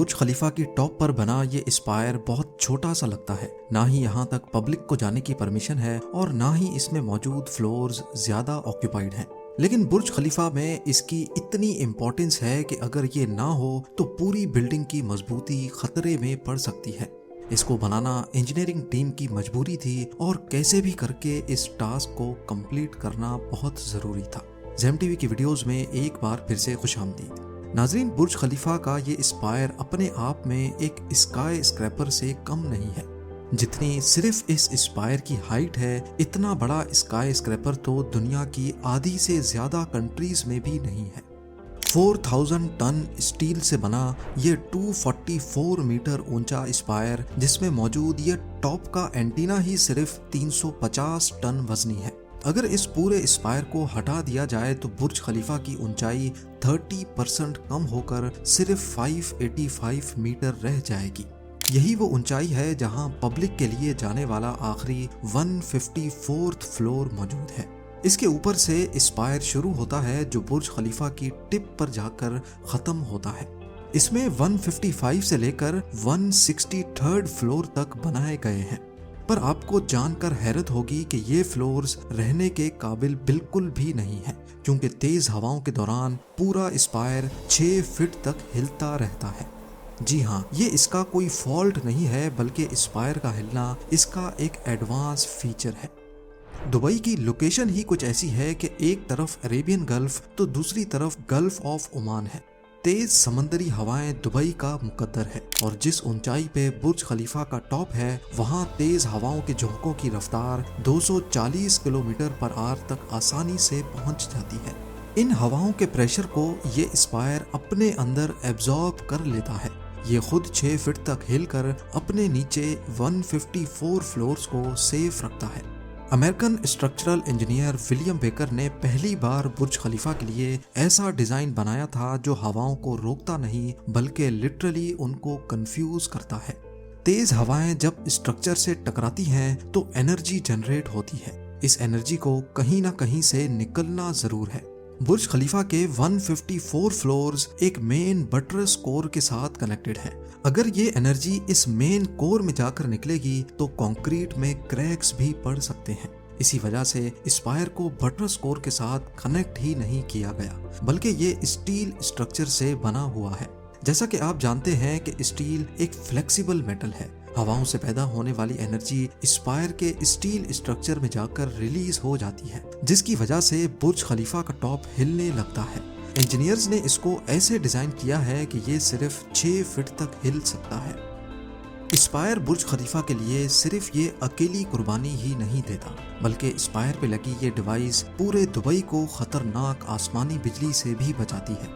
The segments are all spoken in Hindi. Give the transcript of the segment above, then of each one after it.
बुर्ज खलीफा की टॉप पर बना ये स्पायर बहुत छोटा सा लगता है। ना ही यहाँ तक पब्लिक को जाने की परमिशन है और ना ही इसमें मौजूद फ्लोर्स ज्यादा ऑक्यूपाइड हैं। लेकिन बुर्ज खलीफा में इसकी इतनी इम्पोर्टेंस है कि अगर ये ना हो तो पूरी बिल्डिंग की मजबूती खतरे में पड़ सकती है। इसको बनाना इंजीनियरिंग टीम की मजबूरी थी और कैसे भी करके इस टास्क को कंप्लीट करना बहुत जरूरी था। ज़ेम टीवी की वीडियोस में एक बार फिर से खुशामदीद। नाजरीन, बुर्ज खलीफा का ये स्पायर अपने आप में एक स्काई स्क्रैपर से कम नहीं है। जितनी सिर्फ इस स्पायर की हाइट है, इतना बड़ा स्काई स्क्रैपर तो दुनिया की आधी से ज्यादा कंट्रीज में भी नहीं है। 4000 टन स्टील से बना ये 244 मीटर ऊंचा स्पायर, जिसमें मौजूद ये टॉप का एंटीना ही सिर्फ 350 टन वजनी है। अगर इस पूरे स्पायर को हटा दिया जाए तो बुर्ज खलीफा की ऊंचाई 30% कम होकर सिर्फ 585 मीटर रह जाएगी। यही वो ऊंचाई है जहां पब्लिक के लिए जाने वाला आखिरी 154th फ्लोर मौजूद है। इसके ऊपर से स्पायर शुरू होता है जो बुर्ज खलीफा की टिप पर जाकर खत्म होता है। इसमें 155 से लेकर 163rd फ्लोर तक बनाए गए हैं। पर आपको जानकर हैरत होगी कि ये फ्लोर्स रहने के काबिल बिल्कुल भी नहीं है, क्योंकि तेज हवाओं के दौरान पूरा स्पायर 6 फीट तक हिलता रहता है। जी हाँ, ये इसका कोई फॉल्ट नहीं है, बल्कि स्पायर का हिलना इसका एक एडवांस फीचर है। दुबई की लोकेशन ही कुछ ऐसी है कि एक तरफ अरेबियन गल्फ तो दूसरी तरफ गल्फ ऑफ ओमान है। तेज समंदरी हवाएं दुबई का मुकद्दर है और जिस ऊंचाई पे बुर्ज खलीफा का टॉप है, वहाँ तेज हवाओं के झोंकों की रफ्तार 240 किलोमीटर पर आवर तक आसानी से पहुँच जाती है। इन हवाओं के प्रेशर को ये स्पायर अपने अंदर एब्जॉर्ब कर लेता है। ये खुद 6 फीट तक हिलकर अपने नीचे 154 फ्लोर्स को सेफ रखता है। American structural engineer William baker ने पहली बार बुर्ज खलीफा के लिए ऐसा डिजाइन बनाया था जो हवाओं को रोकता नहीं, बल्कि लिटरली उनको कंफ्यूज करता है। तेज हवाएं जब स्ट्रक्चर से टकराती हैं तो एनर्जी जनरेट होती है। इस एनर्जी को कहीं ना कहीं से निकलना जरूर है। बुर्ज खलीफा के 154 फ्लोर्स एक मेन बटरस कोर के साथ कनेक्टेड है। अगर ये एनर्जी इस मेन कोर में जाकर निकलेगी तो कंक्रीट में क्रैक्स भी पड़ सकते हैं। इसी वजह से स्पायर को बटरस कोर के साथ कनेक्ट ही नहीं किया गया, बल्कि ये स्टील स्ट्रक्चर से बना हुआ है। जैसा कि आप जानते हैं कि स्टील एक फ्लेक्सिबल मेटल है। हवाओं से पैदा होने वाली एनर्जी स्पायर के स्टील स्ट्रक्चर में जाकर रिलीज हो जाती है, जिसकी वजह से बुर्ज खलीफा का टॉप हिलने लगता है। इंजीनियर्स ने इसको ऐसे डिजाइन किया है कि ये सिर्फ 6 फीट तक हिल सकता है। स्पायर बुर्ज खलीफा के लिए सिर्फ ये अकेली कुर्बानी ही नहीं देता, बल्कि स्पायर पे लगी ये डिवाइस पूरे दुबई को खतरनाक आसमानी बिजली से भी बचाती है।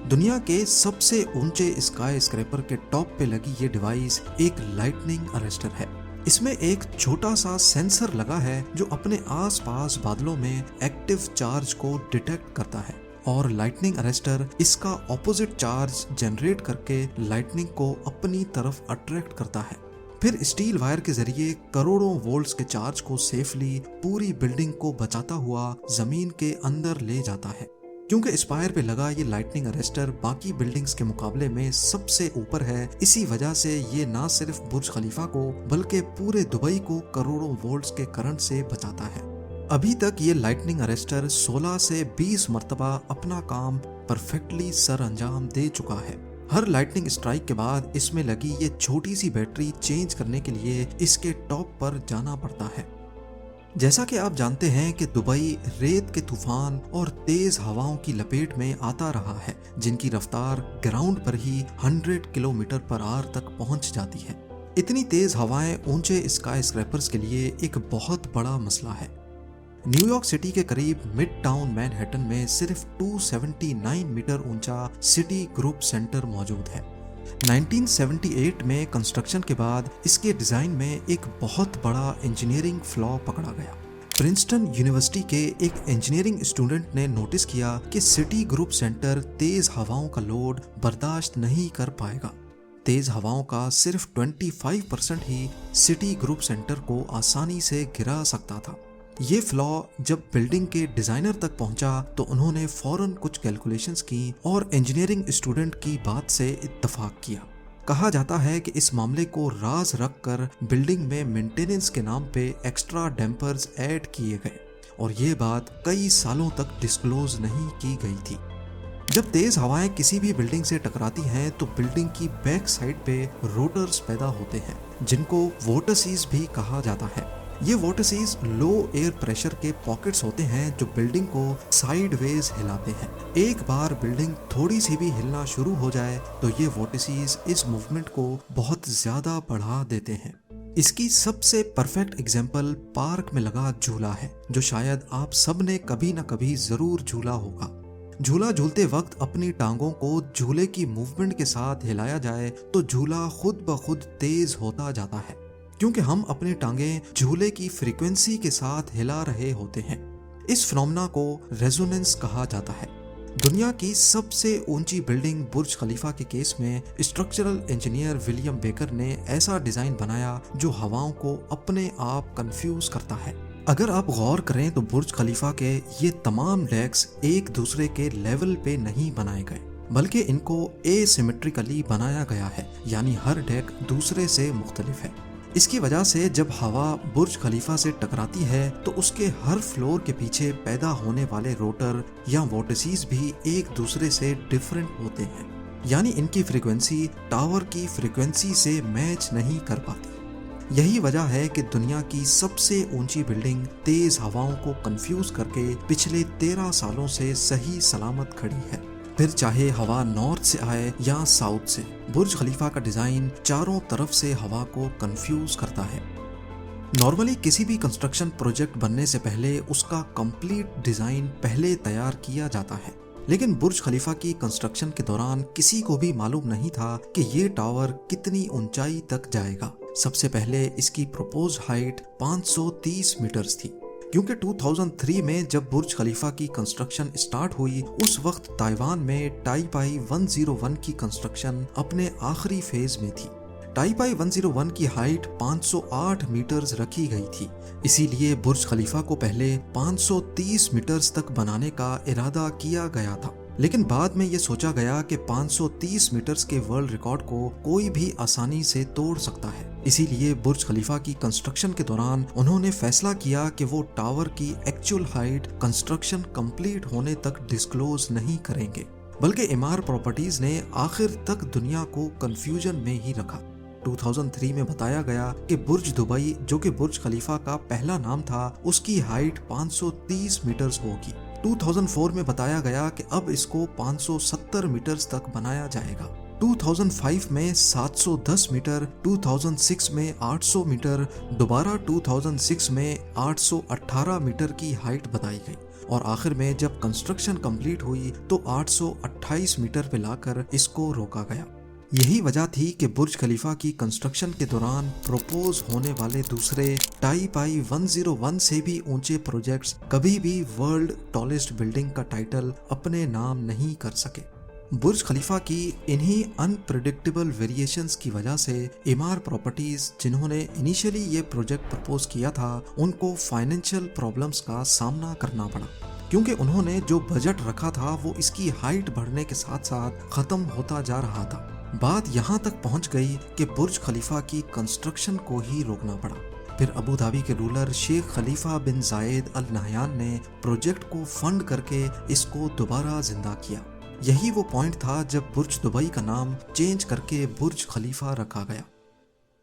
दुनिया के सबसे ऊंचे स्काई स्क्रैपर के टॉप पे लगी ये डिवाइस एक लाइटनिंग अरेस्टर है। इसमें एक छोटा सा सेंसर लगा है जो अपने आसपास बादलों में एक्टिव चार्ज को डिटेक्ट करता है और लाइटनिंग अरेस्टर इसका ऑपोजिट चार्ज जनरेट करके लाइटनिंग को अपनी तरफ अट्रैक्ट करता है। फिर स्टील वायर के जरिए करोड़ों वोल्ट्स के चार्ज को सेफली पूरी बिल्डिंग को बचाता हुआ जमीन के अंदर ले जाता है। क्योंकि स्पायर पे लगा ये लाइटनिंग अरेस्टर बाकी बिल्डिंग्स के मुकाबले में सबसे ऊपर है, इसी वजह से ये ना सिर्फ बुर्ज खलीफा को बल्कि पूरे दुबई को करोड़ों वोल्ट्स के करंट से बचाता है। अभी तक ये लाइटनिंग अरेस्टर 16 से 20 मरतबा अपना काम परफेक्टली सर अंजाम दे चुका है। हर लाइटनिंग स्ट्राइक के बाद इसमें लगी ये छोटी सी बैटरी चेंज करने के लिए इसके टॉप पर जाना पड़ता है। जैसा कि आप जानते हैं कि दुबई रेत के तूफान और तेज हवाओं की लपेट में आता रहा है, जिनकी रफ्तार ग्राउंड पर ही 100 किलोमीटर पर आवर तक पहुंच जाती है। इतनी तेज हवाएं ऊंचे स्काई स्क्रैपर्स के लिए एक बहुत बड़ा मसला है। न्यूयॉर्क सिटी के करीब मिड टाउन मैनहट्टन में सिर्फ 279 मीटर ऊंचा सिटी ग्रुप सेंटर मौजूद है। 1978 में कंस्ट्रक्शन के बाद इसके डिजाइन में एक बहुत बड़ा इंजीनियरिंग फ्लॉ पकड़ा गया। प्रिंसटन यूनिवर्सिटी के एक इंजीनियरिंग स्टूडेंट ने नोटिस किया कि सिटी ग्रुप सेंटर तेज हवाओं का लोड बर्दाश्त नहीं कर पाएगा। तेज हवाओं का सिर्फ 25% ही सिटी ग्रुप सेंटर को आसानी से गिरा सकता था। ये फ्लॉ जब बिल्डिंग के डिजाइनर तक पहुंचा तो उन्होंने फौरन कुछ कैलकुलेशंस की और इंजीनियरिंग स्टूडेंट की बात से इत्तेफाक किया। कहा जाता है कि इस मामले को राज रखकर बिल्डिंग में मेंटेनेंस के नाम पे एक्स्ट्रा डैम्पर्स ऐड किए गए और ये बात कई सालों तक डिस्क्लोज नहीं की गई थी। जब तेज हवाएं किसी भी बिल्डिंग से टकराती हैं तो बिल्डिंग की बैक साइड पे रोटर्स पैदा होते हैं जिनको वोर्टिसेस भी कहा जाता है। ये वोर्टिसेस लो एयर प्रेशर के पॉकेट्स होते हैं जो बिल्डिंग को साइडवेज हिलाते हैं। एक बार बिल्डिंग थोड़ी सी भी हिलना शुरू हो जाए तो ये वोर्टिसेस इस मूवमेंट को बहुत ज्यादा बढ़ा देते हैं। इसकी सबसे परफेक्ट एग्जाम्पल पार्क में लगा झूला है जो शायद आप सब ने कभी ना कभी जरूर झूला होगा। झूला झूलते वक्त अपनी टांगों को झूले की मूवमेंट के साथ हिलाया जाए तो झूला खुद ब खुद तेज होता जाता है क्योंकि हम अपनी टांगें झूले की फ्रीक्वेंसी के साथ हिला रहे होते हैं। इस फिनोमेना को रेजोनेंस कहा जाता है। दुनिया की सबसे ऊंची बिल्डिंग बुर्ज खलीफा के केस में स्ट्रक्चरल इंजीनियर विलियम बेकर ने ऐसा डिजाइन बनाया जो हवाओं को अपने आप कंफ्यूज करता है। अगर आप गौर करें तो बुर्ज खलीफा के ये तमाम डेक्स एक दूसरे के लेवल पे नहीं बनाए गए बल्कि इनको एसिमेट्रिकली बनाया गया है, यानी हर डेक दूसरे से मुख्तलिफ है। इसकी वजह से जब हवा बुर्ज खलीफा से टकराती है तो उसके हर फ्लोर के पीछे पैदा होने वाले रोटर या वोर्टिसेस भी एक दूसरे से डिफरेंट होते हैं, यानी इनकी फ्रीक्वेंसी टावर की फ्रीक्वेंसी से मैच नहीं कर पाती। यही वजह है कि दुनिया की सबसे ऊंची बिल्डिंग तेज हवाओं को कंफ्यूज करके पिछले 13 सालों से सही सलामत खड़ी है। फिर चाहे हवा नॉर्थ से आए या साउथ से, बुर्ज खलीफा का डिजाइन चारों तरफ से हवा को कंफ्यूज करता है। नॉर्मली किसी भी कंस्ट्रक्शन प्रोजेक्ट बनने से पहले उसका कंप्लीट डिजाइन पहले तैयार किया जाता है, लेकिन बुर्ज खलीफा की कंस्ट्रक्शन के दौरान किसी को भी मालूम नहीं था कि ये टावर कितनी ऊंचाई तक जाएगा। सबसे पहले इसकी प्रपोज हाइट 530 मीटर्स थी क्योंकि 2003 में जब बुर्ज खलीफा की कंस्ट्रक्शन स्टार्ट हुई उस वक्त ताइवान में टाइपाई 101 की कंस्ट्रक्शन अपने आखिरी फेज में थी। टाइपाई 101 की हाइट 508 मीटर्स रखी गई थी, इसीलिए बुर्ज खलीफा को पहले 530 मीटर्स तक बनाने का इरादा किया गया था, लेकिन बाद में ये सोचा गया कि 530 मीटर्स के वर्ल्ड रिकॉर्ड को कोई भी आसानी से तोड़ सकता है। इसीलिए बुर्ज खलीफा की कंस्ट्रक्शन के दौरान उन्होंने फैसला किया कि वो टावर की एक्चुअल हाइट कंस्ट्रक्शन कंप्लीट होने तक डिस्क्लोज नहीं करेंगे, बल्कि इमार प्रॉपर्टीज ने आखिर तक दुनिया को कंफ्यूजन में ही रखा। 2003 में बताया गया कि बुर्ज दुबई, जो कि बुर्ज खलीफा का पहला नाम था, उसकी हाइट 530 मीटर्स होगी। 2004 में बताया गया कि अब इसको 570 मीटर्स तक बनाया जाएगा। 2005 में 710 मीटर, 2006 में 800 मीटर, दोबारा 2006 में 818 मीटर की हाइट बताई गई और आखिर में जब कंस्ट्रक्शन कंप्लीट हुई तो 828 मीटर पे लाकर इसको रोका गया। यही वजह थी कि बुर्ज खलीफा की कंस्ट्रक्शन के दौरान प्रपोज होने वाले दूसरे टाइपाई 101 से भी ऊंचे प्रोजेक्ट्स कभी भी वर्ल्ड टॉलेस्ट बिल्डिंग का टाइटल अपने नाम नहीं कर सके। बुर्ज खलीफा की इन्हीं अनप्रेडिक्टेबल वेरिएशंस की वजह से इमार प्रॉपर्टीज, जिन्होंने इनिशियली ये प्रोजेक्ट प्रपोज किया था, उनको फाइनेंशियल प्रॉब्लम्स का सामना करना पड़ा क्योंकि उन्होंने जो बजट रखा था वो इसकी हाइट बढ़ने के साथ साथ खत्म होता जा रहा था। बात यहाँ तक पहुँच गई कि बुर्ज खलीफा की कंस्ट्रक्शन को ही रोकना पड़ा। फिर अबू धाबी के रूलर शेख खलीफा बिन जायद अल नहयान ने प्रोजेक्ट को फंड करके इसको दोबारा जिंदा किया। यही वो पॉइंट था जब बुर्ज दुबई का नाम चेंज करके बुर्ज खलीफा रखा गया।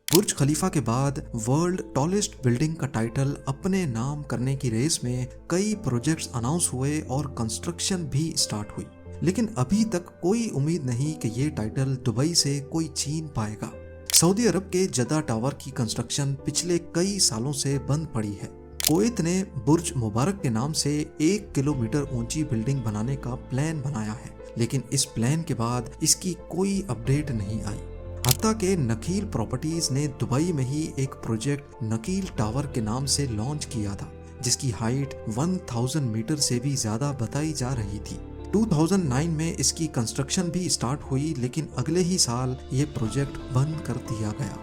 बुर्ज खलीफा के बाद वर्ल्ड टॉलेस्ट बिल्डिंग का टाइटल अपने नाम करने की रेस में कई प्रोजेक्ट्स अनाउंस हुए और कंस्ट्रक्शन भी स्टार्ट हुई, लेकिन अभी तक कोई उम्मीद नहीं कि ये टाइटल दुबई से कोई छीन पाएगा। सऊदी अरब के जद्दा टावर की कंस्ट्रक्शन पिछले कई सालों से बंद पड़ी है। कुवैत ने बुर्ज मुबारक के नाम से 1 किलोमीटर ऊंची बिल्डिंग बनाने का प्लान बनाया है, लेकिन इस प्लान के बाद इसकी कोई अपडेट नहीं आई। हत्ता के नकील प्रॉपर्टीज ने दुबई में ही एक प्रोजेक्ट नकील टावर के नाम से लॉन्च किया था, जिसकी हाइट 1000 मीटर से भी ज्यादा बताई जा रही थी। 2009 में इसकी कंस्ट्रक्शन भी स्टार्ट हुई, लेकिन अगले ही साल ये प्रोजेक्ट बंद कर दिया गया।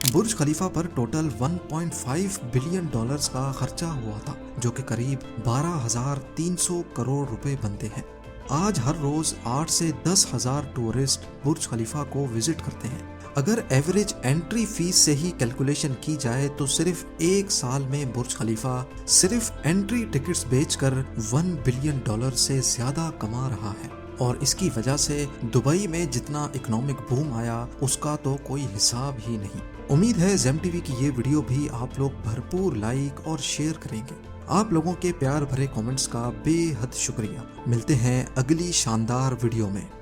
बुर्ज खलीफा पर टोटल 1.5 बिलियन डॉलर्स का खर्चा हुआ था, जो कि करीब 12,300 करोड़ रुपए बनते हैं। आज हर रोज 8 से 10,000 टूरिस्ट बुर्ज खलीफा को विजिट करते हैं। अगर एवरेज एंट्री फीस से ही कैलकुलेशन की जाए तो सिर्फ एक साल में बुर्ज खलीफा सिर्फ एंट्री टिकट्स बेचकर $1 बिलियन से ज्यादा कमा रहा है। और इसकी वजह से दुबई में जितना इकोनॉमिक बूम आया उसका तो कोई हिसाब ही नहीं। उम्मीद है जेम टीवी की ये वीडियो भी आप लोग भरपूर लाइक और शेयर करेंगे। आप लोगों के प्यार भरे कमेंट्स का बेहद शुक्रिया। मिलते हैं अगली शानदार वीडियो में।